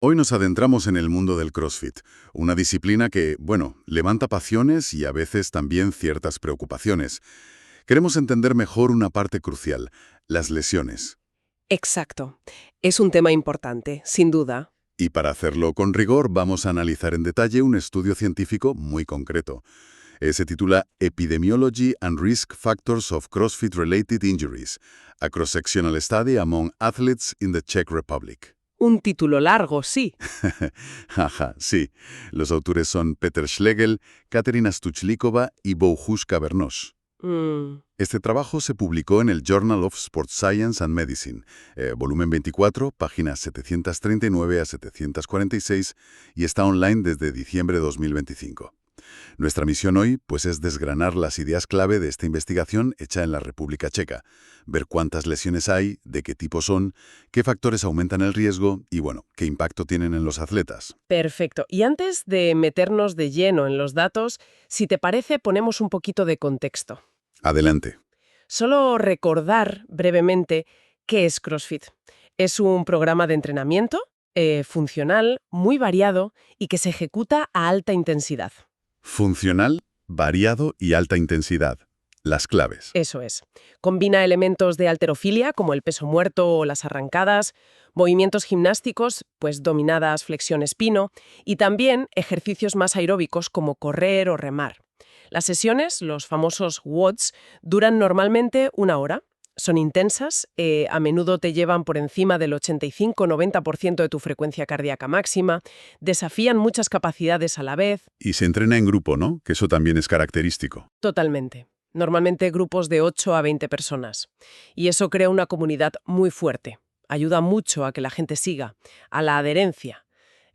Hoy nos adentramos en el mundo del CrossFit, una disciplina que, bueno, levanta pasiones y a veces también ciertas preocupaciones. Queremos entender mejor una parte crucial, las lesiones. Exacto. Es un tema importante, sin duda. Y para hacerlo con rigor vamos a analizar en detalle un estudio científico muy concreto. Se titula Epidemiology and Risk Factors of CrossFit-Related Injuries, a Cross-Sectional Study Among Athletes in the Czech Republic. Un título largo, sí. Jaja, sí. Los autores son Peter Schlegel, Katerina Stuchlikova y Bohushka Bernosh. Mm, Este trabajo se publicó en el Journal of Sports Science and Medicine, volumen 24, páginas 739 a 746, y está online desde diciembre de 2025. Nuestra misión hoy, pues, es desgranar las ideas clave de esta investigación hecha en la República Checa, ver cuántas lesiones hay, de qué tipo son, qué factores aumentan el riesgo y, bueno, qué impacto tienen en los atletas. perfecto. Y antes de meternos de lleno en los datos, si te parece, ponemos un poquito de contexto. Adelante. Solo recordar brevemente qué es CrossFit. Es un programa de entrenamiento funcional, muy variado y que se ejecuta a alta intensidad. Funcional, variado y alta intensidad. Las claves. Eso es. Combina elementos de halterofilia, como el peso muerto o las arrancadas, movimientos gimnásticos, pues dominadas, flexiones pino, y también ejercicios más aeróbicos como correr o remar. Las sesiones, los famosos WODs, duran normalmente 1 hora. Son intensas, a menudo te llevan por encima del 85-90% de tu frecuencia cardíaca máxima, desafían muchas capacidades a la vez. Y se entrena en grupo, ¿no? Que eso también es característico. Totalmente. Normalmente grupos de 8 a 20 personas. Y eso crea una comunidad muy fuerte. Ayuda mucho a que la gente siga, a la adherencia.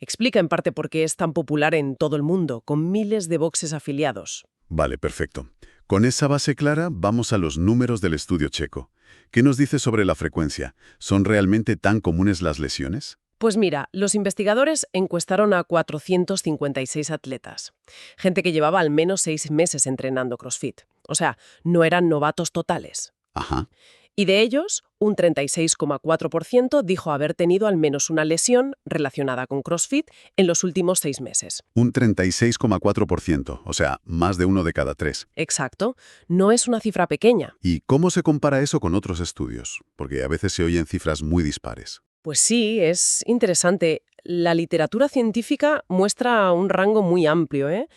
Explica en parte por qué es tan popular en todo el mundo, con miles de boxes afiliados. Vale, perfecto. Con esa base clara, vamos a los números del estudio checo. ¿Qué nos dice sobre la frecuencia? ¿Son realmente tan comunes las lesiones? Pues mira, los investigadores encuestaron a 456 atletas, gente que llevaba al menos 6 meses entrenando CrossFit. O sea, no eran novatos totales. Ajá. Y de ellos, un 36,4% dijo haber tenido al menos una lesión relacionada con CrossFit en los últimos 6 meses. Un 36,4%, o sea, más de 1 de cada 3. Exacto, no es una cifra pequeña. ¿Y cómo se compara eso con otros estudios? Porque a veces se oyen cifras muy dispares. Pues sí, es interesante. La literatura científica muestra un rango muy amplio, ¿eh?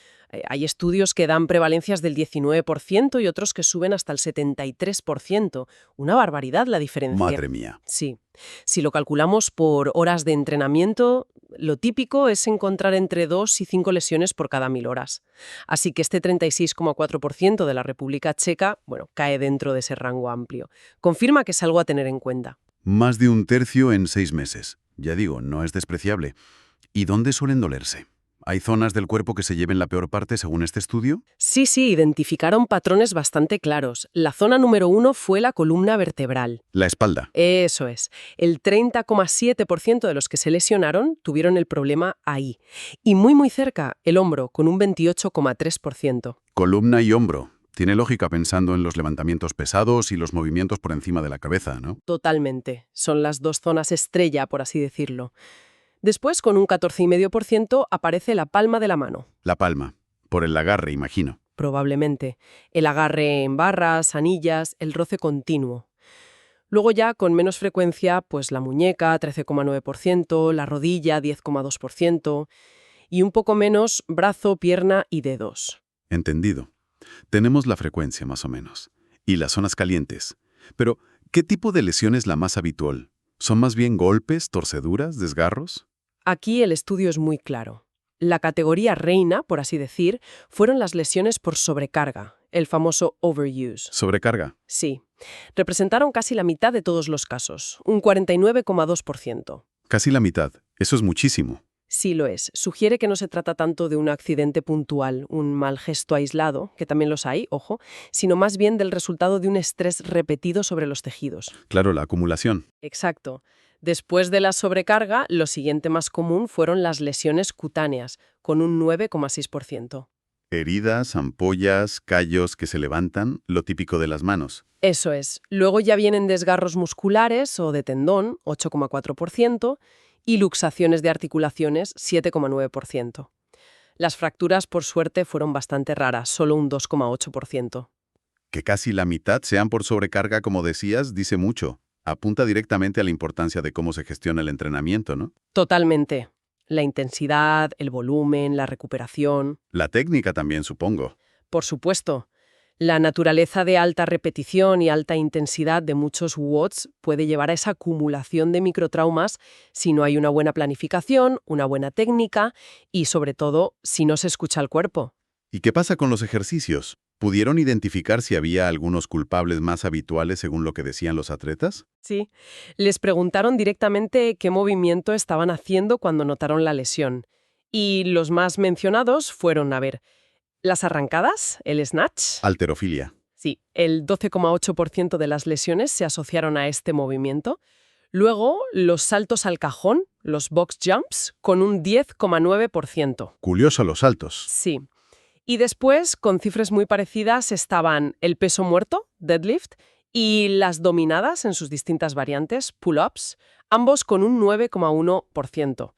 Hay estudios que dan prevalencias del 19% y otros que suben hasta el 73%. Una barbaridad la diferencia. Madre mía. Sí. Si lo calculamos por horas de entrenamiento, lo típico es encontrar entre 2 y 5 lesiones por cada 1000 horas. Así que este 36,4% de la República Checa, bueno, cae dentro de ese rango amplio. Confirma que es algo a tener en cuenta. Más de un tercio en 6 meses. Ya digo, no es despreciable. ¿Y dónde suelen dolerse? ¿Hay zonas del cuerpo que se lleven la peor parte según este estudio? Sí, identificaron patrones bastante claros. La zona número 1 fue la columna vertebral. La espalda. Eso es. El 30,7% de los que se lesionaron tuvieron el problema ahí. Y muy cerca, el hombro, con un 28,3%. Columna y hombro. Tiene lógica pensando en los levantamientos pesados y los movimientos por encima de la cabeza, ¿no? Totalmente. Son las dos zonas estrella, por así decirlo. Después, con un 14,5%, aparece la palma de la mano. La palma. Por el agarre, imagino. Probablemente. El agarre en barras, anillas, el roce continuo. Luego ya, con menos frecuencia, pues la muñeca, 13,9%, la rodilla, 10,2%, y un poco menos brazo, pierna y dedos. Entendido. Tenemos la frecuencia, más o menos. Y las zonas calientes. Pero, ¿qué tipo de lesión es la más habitual? ¿Son más bien golpes, torceduras, desgarros? Aquí el estudio es muy claro. La categoría reina, por así decir, fueron las lesiones por sobrecarga, el famoso overuse. ¿Sobrecarga? Sí. Representaron casi la mitad de todos los casos, un 49,2%. Casi la mitad. Eso es muchísimo. Sí lo es. Sugiere que no se trata tanto de un accidente puntual, un mal gesto aislado, que también los hay, ojo, sino más bien del resultado de un estrés repetido sobre los tejidos. Claro, la acumulación. Exacto. Después de la sobrecarga, lo siguiente más común fueron las lesiones cutáneas, con un 9,6%. Heridas, ampollas, callos que se levantan, lo típico de las manos. Eso es. Luego ya vienen desgarros musculares o de tendón, 8,4%, Y luxaciones de articulaciones, 7,9%. Las fracturas, por suerte, fueron bastante raras, solo un 2,8%. Que casi la mitad sean por sobrecarga, como decías, dice mucho. Apunta directamente a la importancia de cómo se gestiona el entrenamiento, ¿no? Totalmente. La intensidad, el volumen, la recuperación. La técnica también, supongo. Por supuesto, la naturaleza de alta repetición y alta intensidad de muchos WODs puede llevar a esa acumulación de microtraumas si no hay una buena planificación, una buena técnica y, sobre todo, si no se escucha al cuerpo. ¿Y qué pasa con los ejercicios? ¿Pudieron identificar si había algunos culpables más habituales según lo que decían los atletas? Sí, les preguntaron directamente qué movimiento estaban haciendo cuando notaron la lesión. Y los más mencionados fueron, las arrancadas, el snatch. Halterofilia. Sí, el 12,8% de las lesiones se asociaron a este movimiento. Luego, los saltos al cajón, los box jumps, con un 10,9%. Curioso los saltos. Sí. Y después, con cifras muy parecidas, estaban el peso muerto, deadlift, y las dominadas en sus distintas variantes, pull-ups, ambos con un 9,1%.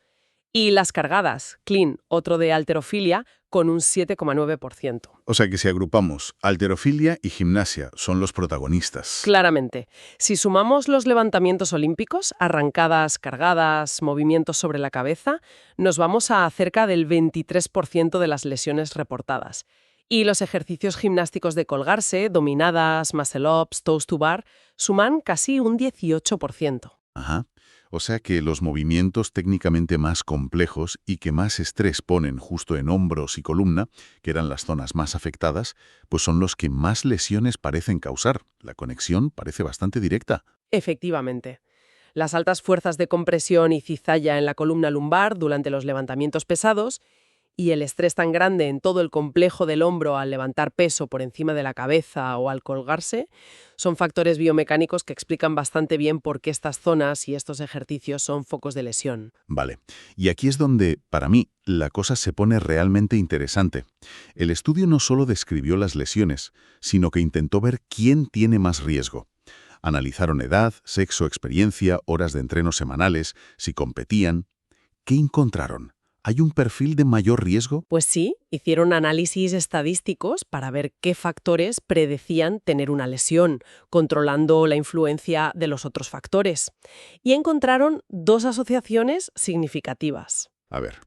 Y las cargadas, clean, otro de halterofilia, con un 7,9%. O sea que si agrupamos halterofilia y gimnasia son los protagonistas. Claramente. Si sumamos los levantamientos olímpicos, arrancadas, cargadas, movimientos sobre la cabeza, nos vamos a cerca del 23% de las lesiones reportadas. Y los ejercicios gimnásticos de colgarse, dominadas, muscle-ups, toes to bar, suman casi un 18%. Ajá. O sea que los movimientos técnicamente más complejos y que más estrés ponen justo en hombros y columna, que eran las zonas más afectadas, pues son los que más lesiones parecen causar. La conexión parece bastante directa. Efectivamente. Las altas fuerzas de compresión y cizalla en la columna lumbar durante los levantamientos pesados y el estrés tan grande en todo el complejo del hombro al levantar peso por encima de la cabeza o al colgarse, son factores biomecánicos que explican bastante bien por qué estas zonas y estos ejercicios son focos de lesión. Vale. Y aquí es donde, para mí, la cosa se pone realmente interesante. El estudio no solo describió las lesiones, sino que intentó ver quién tiene más riesgo. Analizaron edad, sexo, experiencia, horas de entreno semanales, si competían. ¿Qué encontraron? ¿Hay un perfil de mayor riesgo? Pues sí, hicieron análisis estadísticos para ver qué factores predecían tener una lesión, controlando la influencia de los otros factores. Y encontraron dos asociaciones significativas. A ver,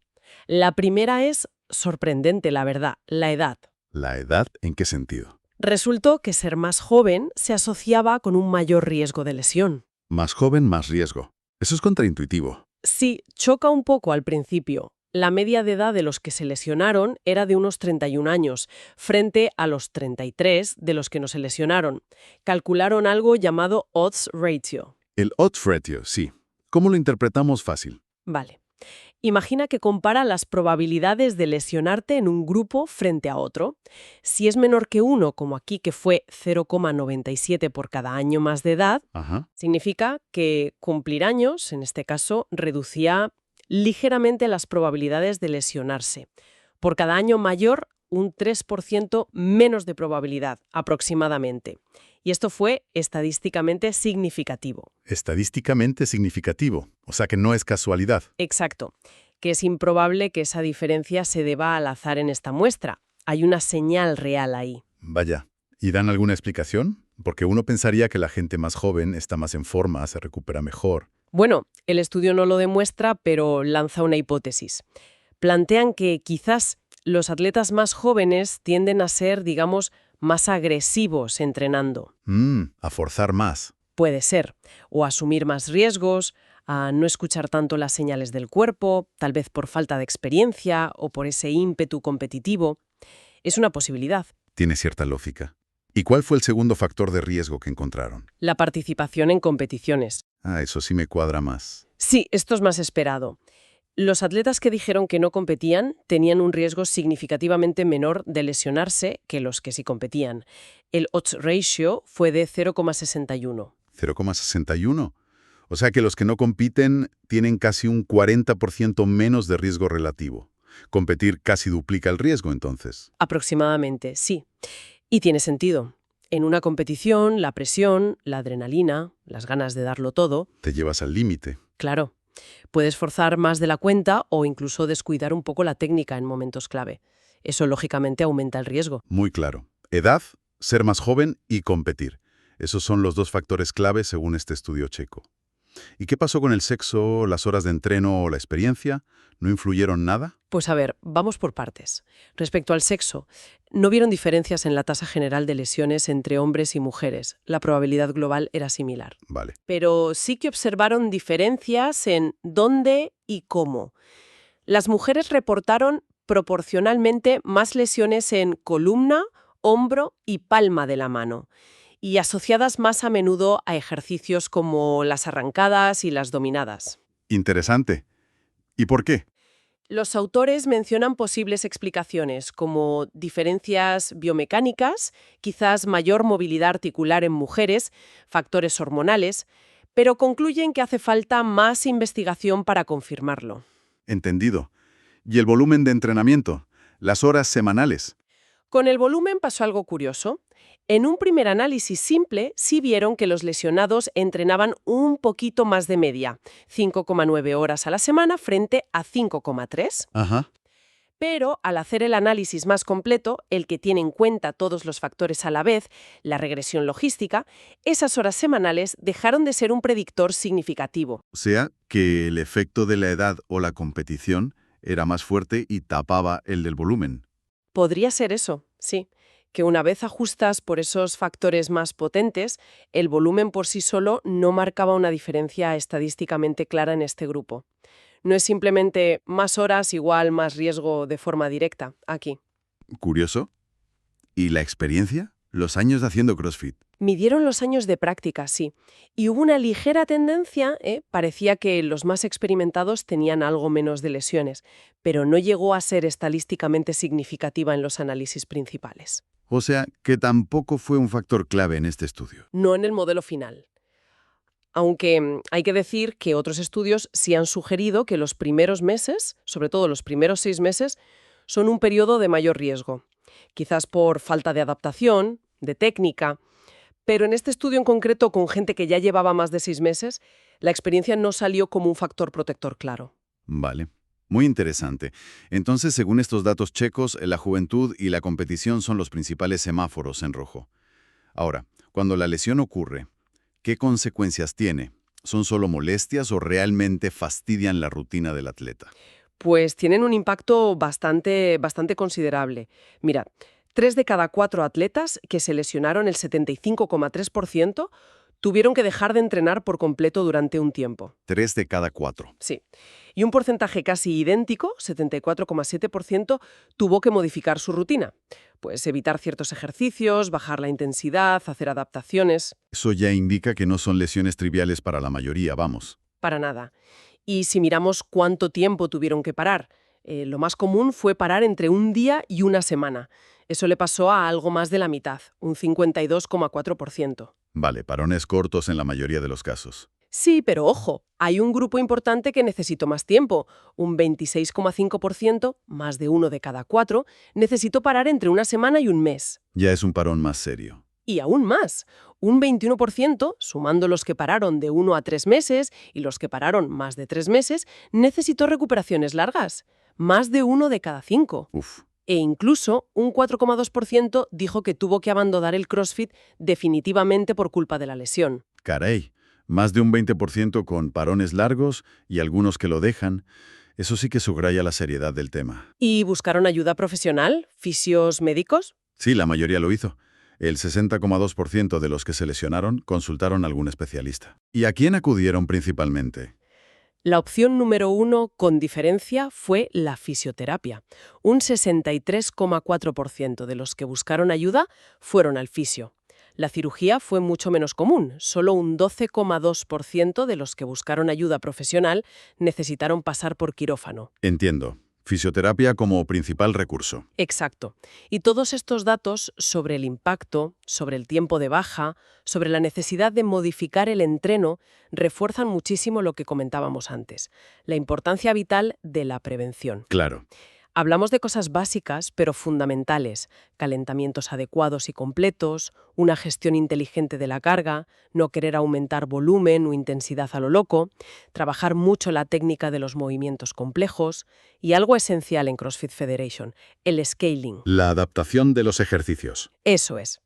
La primera es sorprendente, la verdad, la edad. ¿la edad en qué sentido? Resultó que ser más joven se asociaba con un mayor riesgo de lesión. Más joven, más riesgo. Eso es contraintuitivo. Sí, choca un poco al principio. La media de edad de los que se lesionaron era de unos 31 años, frente a los 33 de los que no se lesionaron. Calcularon algo llamado odds ratio. El odds ratio, sí. ¿Cómo lo interpretamos fácil? Vale. Imagina que compara las probabilidades de lesionarte en un grupo frente a otro. Si es menor que 1, como aquí que fue 0,97 por cada año más de edad, Ajá. significa que cumplir años, en este caso, reducía ligeramente las probabilidades de lesionarse. Por cada año mayor, un 3% menos de probabilidad, aproximadamente. Y esto fue estadísticamente significativo. Estadísticamente significativo, o sea que no es casualidad. Exacto, que es improbable que esa diferencia se deba al azar en esta muestra. Hay una señal real ahí. Vaya. ¿Y dan alguna explicación? Porque uno pensaría que la gente más joven está más en forma, se recupera mejor. Bueno, el estudio no lo demuestra, pero lanza una hipótesis. Plantean que quizás los atletas más jóvenes tienden a ser, digamos, más agresivos entrenando. A forzar más. Puede ser. O asumir más riesgos, a no escuchar tanto las señales del cuerpo, tal vez por falta de experiencia o por ese ímpetu competitivo. Es una posibilidad. Tiene cierta lógica. ¿Y cuál fue el segundo factor de riesgo que encontraron? La participación en competiciones. Eso sí me cuadra más. Sí, esto es más esperado. Los atletas que dijeron que no competían tenían un riesgo significativamente menor de lesionarse que los que sí competían. El odds ratio fue de 0,61. 0,61. O sea que los que no compiten tienen casi un 40% menos de riesgo relativo. Competir casi duplica el riesgo, entonces. Aproximadamente, sí. Y tiene sentido. En una competición, la presión, la adrenalina, las ganas de darlo todo, Te llevas al límite. claro. Puedes forzar más de la cuenta o incluso descuidar un poco la técnica en momentos clave. Eso lógicamente aumenta el riesgo. Muy claro. Edad, ser más joven y competir. Esos son los dos factores clave según este estudio checo. ¿Y qué pasó con el sexo, las horas de entreno o la experiencia? ¿No influyeron nada? Pues a ver, vamos por partes. Respecto al sexo, no vieron diferencias en la tasa general de lesiones entre hombres y mujeres. La probabilidad global era similar. Vale. Pero sí que observaron diferencias en dónde y cómo. Las mujeres reportaron proporcionalmente más lesiones en columna, hombro y palma de la mano, y asociadas más a menudo a ejercicios como las arrancadas y las dominadas. Interesante. ¿Y por qué? Los autores mencionan posibles explicaciones como diferencias biomecánicas, quizás mayor movilidad articular en mujeres, factores hormonales, pero concluyen que hace falta más investigación para confirmarlo. Entendido. ¿Y el volumen de entrenamiento? ¿Las horas semanales? Con el volumen pasó algo curioso. En un primer análisis simple, sí vieron que los lesionados entrenaban un poquito más de media, 5,9 horas a la semana frente a 5,3. Ajá. Pero al hacer el análisis más completo, el que tiene en cuenta todos los factores a la vez, la regresión logística, esas horas semanales dejaron de ser un predictor significativo. O sea, que el efecto de la edad o la competición era más fuerte y tapaba el del volumen. Podría ser eso, sí, que una vez ajustas por esos factores más potentes, el volumen por sí solo no marcaba una diferencia estadísticamente clara en este grupo. No es simplemente más horas igual más riesgo de forma directa, aquí. Curioso. ¿Y la experiencia? Los años de haciendo CrossFit. Midieron los años de práctica, sí, y hubo una ligera tendencia, parecía que los más experimentados tenían algo menos de lesiones, pero no llegó a ser estadísticamente significativa en los análisis principales. O sea, que tampoco fue un factor clave en este estudio. No en el modelo final. Aunque hay que decir que otros estudios sí han sugerido que los primeros meses, sobre todo los primeros 6 meses, son un periodo de mayor riesgo. Quizás por falta de adaptación, de técnica. Pero en este estudio en concreto, con gente que ya llevaba más de 6 meses, la experiencia no salió como un factor protector claro. Vale. Muy interesante. Entonces, según estos datos checos, la juventud y la competición son los principales semáforos en rojo. Ahora, cuando la lesión ocurre, ¿qué consecuencias tiene? ¿Son solo molestias o realmente fastidian la rutina del atleta? Pues tienen un impacto bastante considerable. Mira, 3 de cada 4 atletas que se lesionaron, el 75,3%, tuvieron que dejar de entrenar por completo durante un tiempo. 3 de cada 4. Sí. Y un porcentaje casi idéntico, 74,7%, tuvo que modificar su rutina. Pues evitar ciertos ejercicios, bajar la intensidad, hacer adaptaciones. Eso ya indica que no son lesiones triviales para la mayoría, vamos. Para nada. Y si miramos cuánto tiempo tuvieron que parar, lo más común fue parar entre un día y una semana. Eso le pasó a algo más de la mitad, un 52,4%. Vale, parones cortos en la mayoría de los casos. Sí, pero ojo, hay un grupo importante que necesitó más tiempo. Un 26,5%, más de 1 de cada 4, necesitó parar entre una semana y un mes. Ya es un parón más serio. Y aún más, un 21%, sumando los que pararon de 1 a 3 meses y los que pararon más de 3 meses, necesitó recuperaciones largas. Más de 1 de cada 5. Uf. E incluso un 4,2% dijo que tuvo que abandonar el CrossFit definitivamente por culpa de la lesión. Caray. Más de un 20% con parones largos y algunos que lo dejan. Eso sí que subraya la seriedad del tema. ¿Y buscaron ayuda profesional? ¿Fisios médicos? Sí, la mayoría lo hizo. El 60,2% de los que se lesionaron consultaron a algún especialista. ¿Y a quién acudieron principalmente? La opción número 1, con diferencia, fue la fisioterapia. Un 63,4% de los que buscaron ayuda fueron al fisio. La cirugía fue mucho menos común. Solo un 12,2% de los que buscaron ayuda profesional necesitaron pasar por quirófano. Entiendo. Fisioterapia como principal recurso. Exacto. Y todos estos datos sobre el impacto, sobre el tiempo de baja, sobre la necesidad de modificar el entreno, refuerzan muchísimo lo que comentábamos antes, la importancia vital de la prevención. Claro. Hablamos de cosas básicas, pero fundamentales: calentamientos adecuados y completos, una gestión inteligente de la carga, no querer aumentar volumen o intensidad a lo loco, trabajar mucho la técnica de los movimientos complejos y algo esencial en CrossFit Federation, el scaling. La adaptación de los ejercicios. Eso es.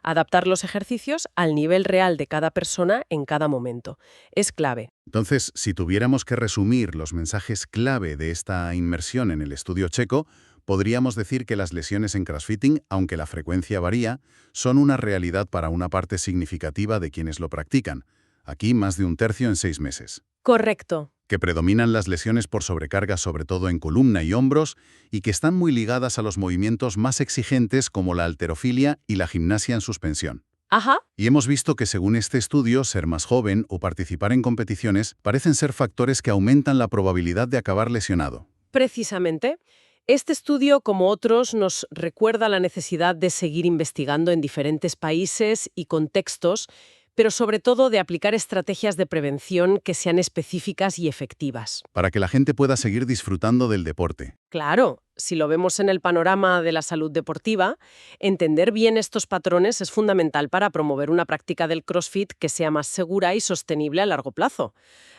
Adaptar los ejercicios al nivel real de cada persona en cada momento. Es clave. Entonces, si tuviéramos que resumir los mensajes clave de esta inmersión en el estudio checo, podríamos decir que las lesiones en crossfitting, aunque la frecuencia varía, son una realidad para una parte significativa de quienes lo practican. Aquí más de un tercio en 6 meses. Correcto. Que predominan las lesiones por sobrecarga sobre todo en columna y hombros y que están muy ligadas a los movimientos más exigentes como la halterofilia y la gimnasia en suspensión. Ajá. Y hemos visto que según este estudio, ser más joven o participar en competiciones parecen ser factores que aumentan la probabilidad de acabar lesionado. Precisamente. Este estudio, como otros, nos recuerda la necesidad de seguir investigando en diferentes países y contextos, pero sobre todo de aplicar estrategias de prevención que sean específicas y efectivas. Para que la gente pueda seguir disfrutando del deporte. Claro, si lo vemos en el panorama de la salud deportiva, entender bien estos patrones es fundamental para promover una práctica del CrossFit que sea más segura y sostenible a largo plazo.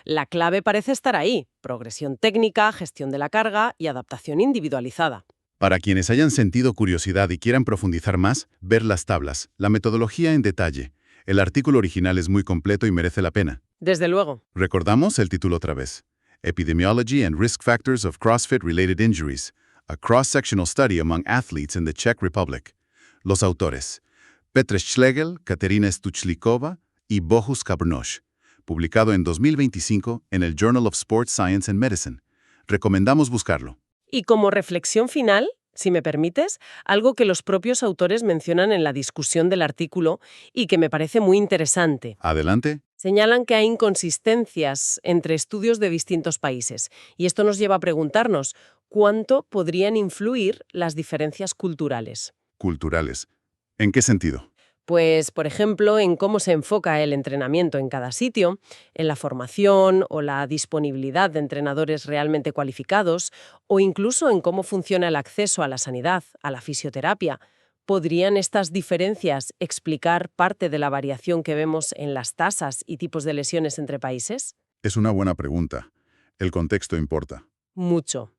La clave parece estar ahí: progresión técnica, gestión de la carga y adaptación individualizada. Para quienes hayan sentido curiosidad y quieran profundizar más, ver las tablas, la metodología en detalle. El artículo original es muy completo y merece la pena. Desde luego. Recordamos el título otra vez. Epidemiology and Risk Factors of CrossFit-Related Injuries, a cross-sectional study among athletes in the Czech Republic. Los autores: Petr Schlegel, Katerina Stuchlikova y Bohus Kabrnosh. Publicado en 2025 en el Journal of Sports Science and Medicine. Recomendamos buscarlo. Y como reflexión final, si me permites, algo que los propios autores mencionan en la discusión del artículo y que me parece muy interesante. Adelante. Señalan que hay inconsistencias entre estudios de distintos países, y esto nos lleva a preguntarnos cuánto podrían influir las diferencias culturales. Culturales. ¿En qué sentido? Pues, por ejemplo, en cómo se enfoca el entrenamiento en cada sitio, en la formación o la disponibilidad de entrenadores realmente cualificados, o incluso en cómo funciona el acceso a la sanidad, a la fisioterapia. ¿Podrían estas diferencias explicar parte de la variación que vemos en las tasas y tipos de lesiones entre países? Es una buena pregunta. El contexto importa. Mucho.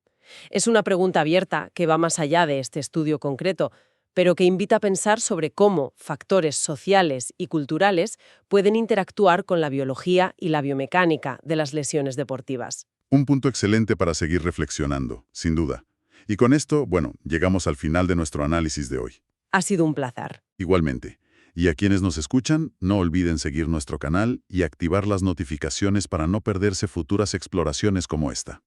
Es una pregunta abierta que va más allá de este estudio concreto, pero que invita a pensar sobre cómo factores sociales y culturales pueden interactuar con la biología y la biomecánica de las lesiones deportivas. Un punto excelente para seguir reflexionando, sin duda. Y con esto, bueno, llegamos al final de nuestro análisis de hoy. Ha sido un placer. Igualmente. Y a quienes nos escuchan, no olviden seguir nuestro canal y activar las notificaciones para no perderse futuras exploraciones como esta.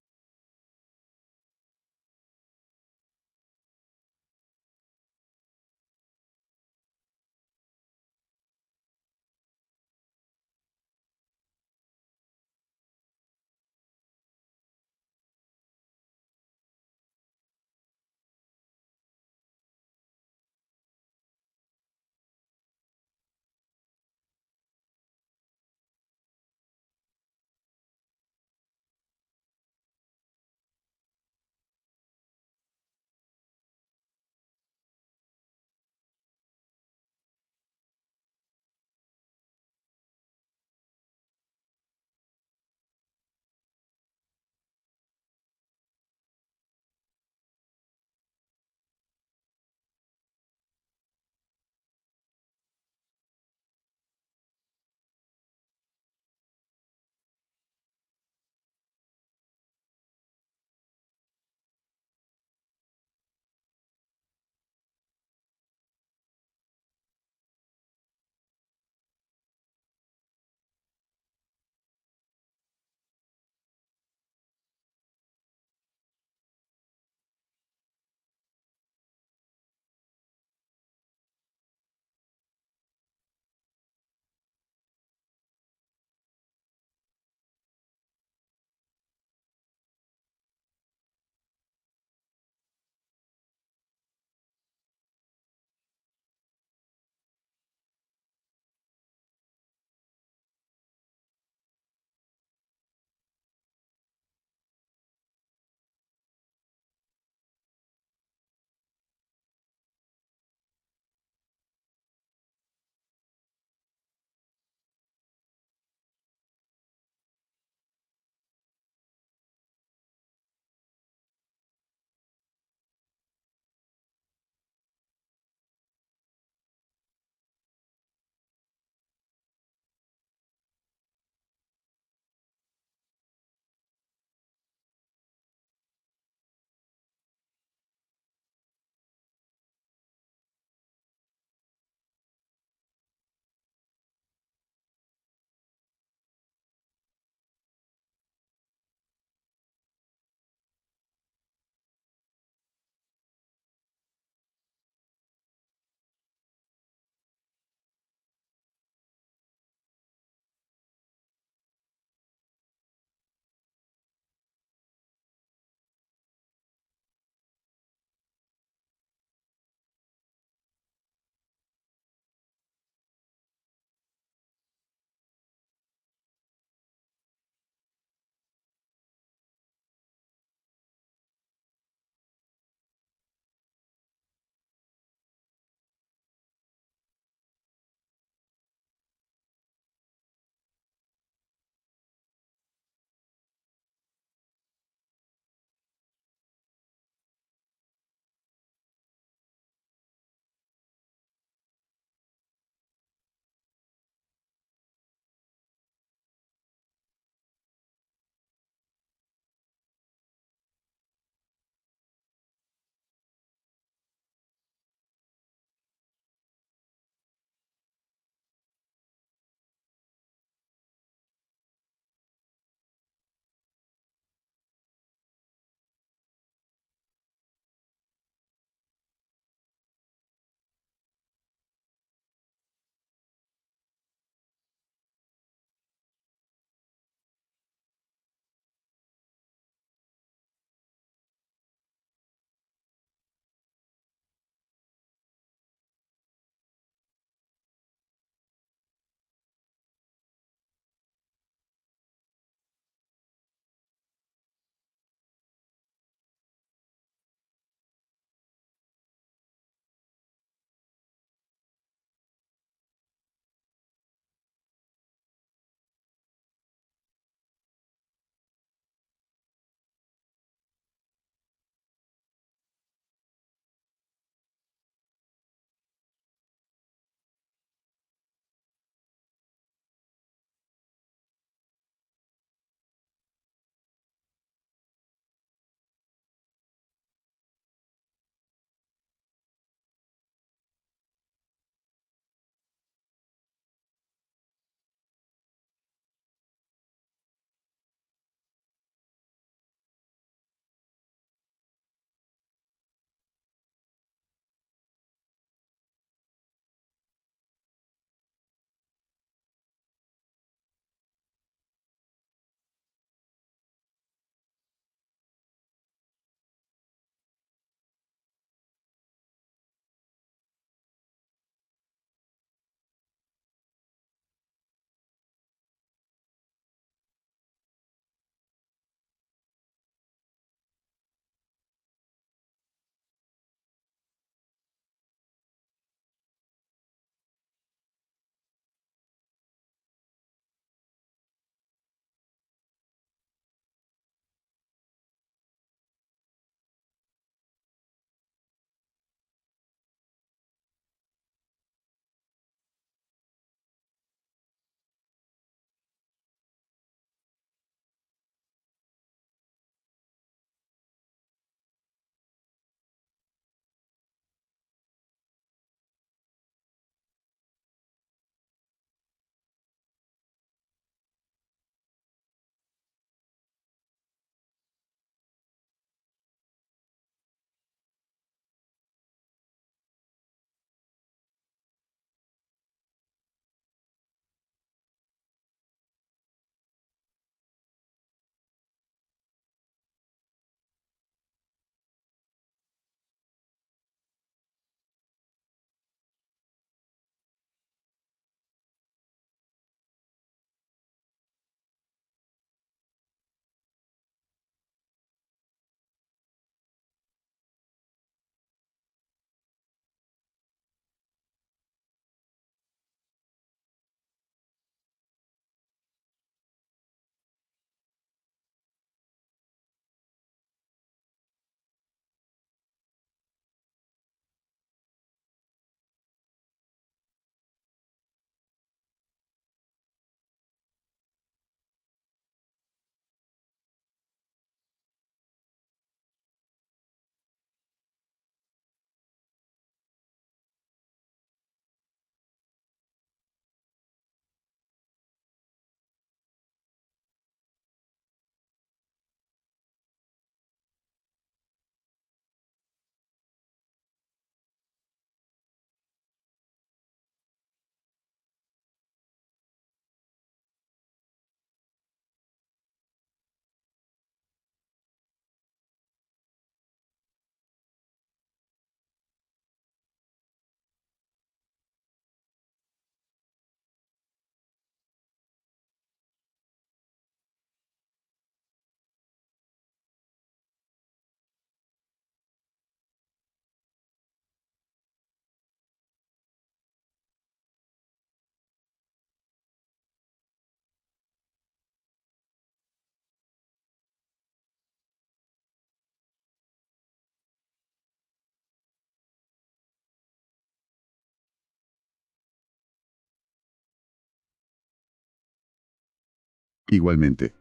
Igualmente.